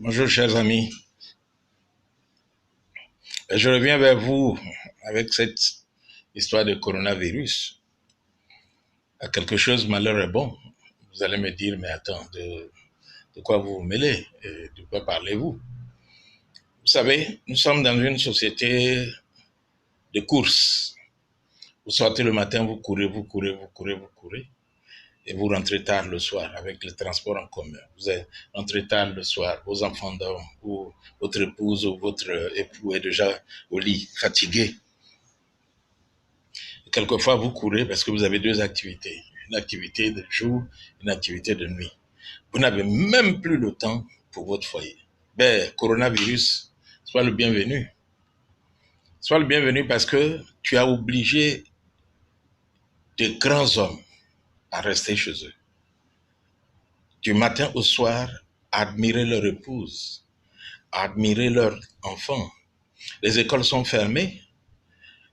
Bonjour chers amis, je reviens vers vous avec cette histoire de coronavirus. À quelque chose, malheur est bon. Vous allez me dire, mais attends, de quoi vous vous mêlez? Et de quoi parlez-vous? Vous savez, nous sommes dans une société de course. Vous sortez le matin, vous courez, vous courez, vous courez, vous courez. Et vous rentrez tard le soir avec le transport en commun. Vous rentrez tard le soir, vos enfants dorment, ou votre épouse ou votre époux est déjà au lit, fatigué. Quelquefois, vous courez parce que vous avez deux activités. Une activité de jour, une activité de nuit. Vous n'avez même plus le temps pour votre foyer. Coronavirus, sois le bienvenu. Sois le bienvenu parce que tu as obligé de grands hommes à rester chez eux. Du matin au soir, à admirer leur épouse, à admirer leurs enfants. Les écoles sont fermées.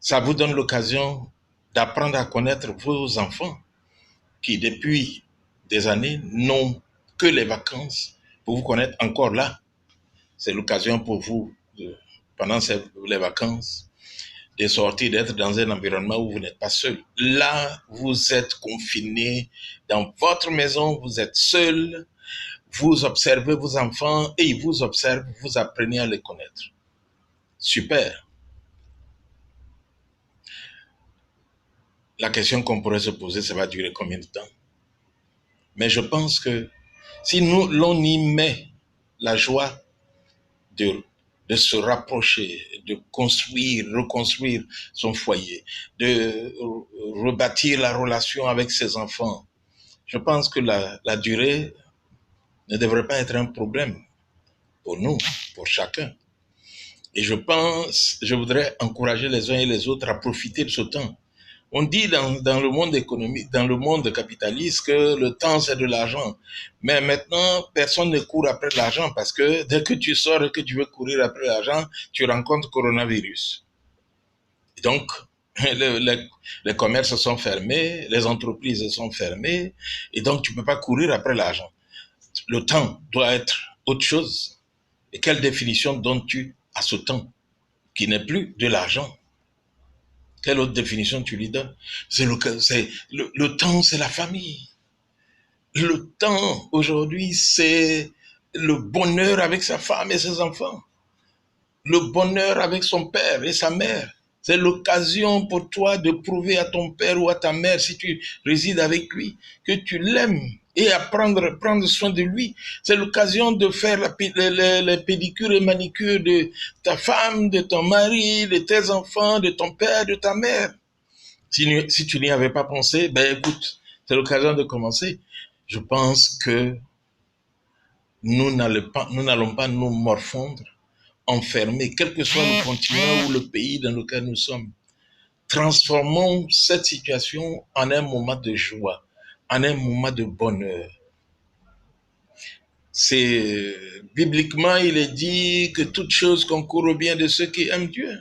Ça vous donne l'occasion d'apprendre à connaître vos enfants qui, depuis des années, n'ont que les vacances pour vous connaître encore là. C'est l'occasion pour vous, pendant les vacances, de sortir, d'être dans un environnement où vous n'êtes pas seul. Là, vous êtes confiné dans votre maison, vous êtes seul, vous observez vos enfants et ils vous observent, vous apprenez à les connaître. Super. La question qu'on pourrait se poser, ça va durer combien de temps? Mais je pense que si l'on y met la joie de se rapprocher, de construire, reconstruire son foyer, de rebâtir la relation avec ses enfants, je pense que la durée ne devrait pas être un problème pour nous, pour chacun. Et je voudrais encourager les uns et les autres à profiter de ce temps. On dit dans le monde économique, dans le monde capitaliste, que le temps c'est de l'argent. Mais maintenant, personne ne court après l'argent parce que dès que tu sors et que tu veux courir après l'argent, tu rencontres coronavirus. Et donc, les commerces sont fermés, les entreprises sont fermées, et donc tu ne peux pas courir après l'argent. Le temps doit être autre chose. Et quelle définition donnes-tu à ce temps qui n'est plus de l'argent? Quelle autre définition tu lui donnes? Le temps, c'est la famille. Le temps, aujourd'hui, c'est le bonheur avec sa femme et ses enfants. Le bonheur avec son père et sa mère. C'est l'occasion pour toi de prouver à ton père ou à ta mère, si tu résides avec lui, que tu l'aimes et prendre soin de lui. C'est l'occasion de faire les pédicures et manicures de ta femme, de ton mari, de tes enfants, de ton père, de ta mère. Si tu n'y avais pas pensé, écoute, c'est l'occasion de commencer. Je pense que nous n'allons pas nous morfondre, enfermer, quel que soit le continent ou le pays dans lequel nous sommes. Transformons cette situation en un moment de joie, en un moment de bonheur. Bibliquement, il est dit que toute chose concourt au bien de ceux qui aiment Dieu.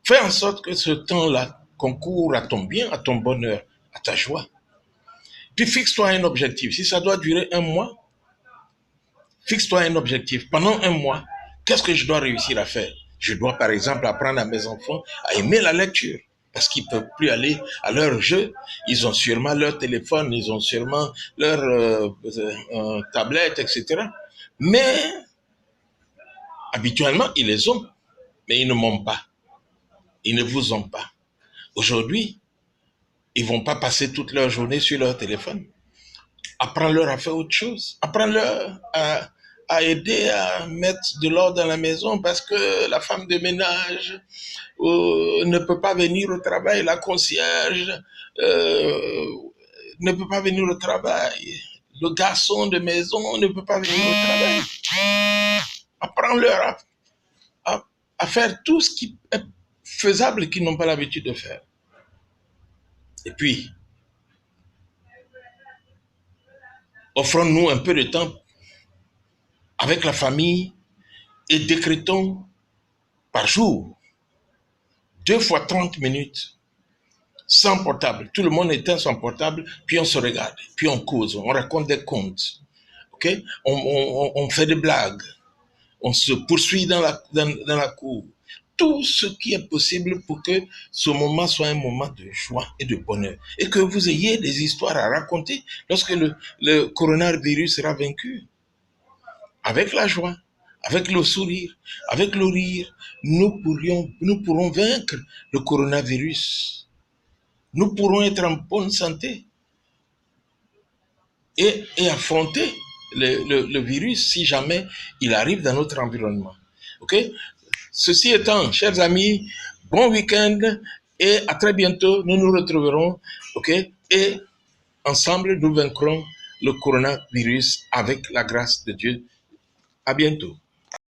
Fais en sorte que ce temps-là concourt à ton bien, à ton bonheur, à ta joie. Puis fixe-toi un objectif. Si ça doit durer un mois, fixe-toi un objectif. Pendant un mois, qu'est-ce que je dois réussir à faire? Je dois, par exemple, apprendre à mes enfants à aimer la lecture. Parce qu'ils ne peuvent plus aller à leur jeu. Ils ont sûrement leur téléphone, ils ont sûrement leur tablette, etc. Mais, habituellement, ils les ont. Mais ils ne m'ont pas. Ils ne vous ont pas. Aujourd'hui, ils ne vont pas passer toute leur journée sur leur téléphone. Apprends-leur à faire autre chose. Apprends-leur à aider à mettre de l'ordre dans la maison parce que la femme de ménage ne peut pas venir au travail, la concierge ne peut pas venir au travail, le garçon de maison ne peut pas venir au travail. Apprends-leur à faire tout ce qui est faisable et qu'ils n'ont pas l'habitude de faire. Et puis, offrons-nous un peu de temps avec la famille et décrétons par jour 2 fois 30 minutes sans portable. Tout le monde éteint son portable, puis on se regarde, puis on cause, on raconte des contes, ok? On fait des blagues, on se poursuit dans la cour. Tout ce qui est possible pour que ce moment soit un moment de joie et de bonheur. Et que vous ayez des histoires à raconter lorsque le coronavirus sera vaincu. Avec la joie, avec le sourire, avec le rire, nous pourrons vaincre le coronavirus. Nous pourrons être en bonne santé et affronter le virus si jamais il arrive dans notre environnement. Ok? Ceci étant, chers amis, bon week-end et à très bientôt. Nous nous retrouverons, ok? Et ensemble, nous vaincrons le coronavirus avec la grâce de Dieu. À bientôt.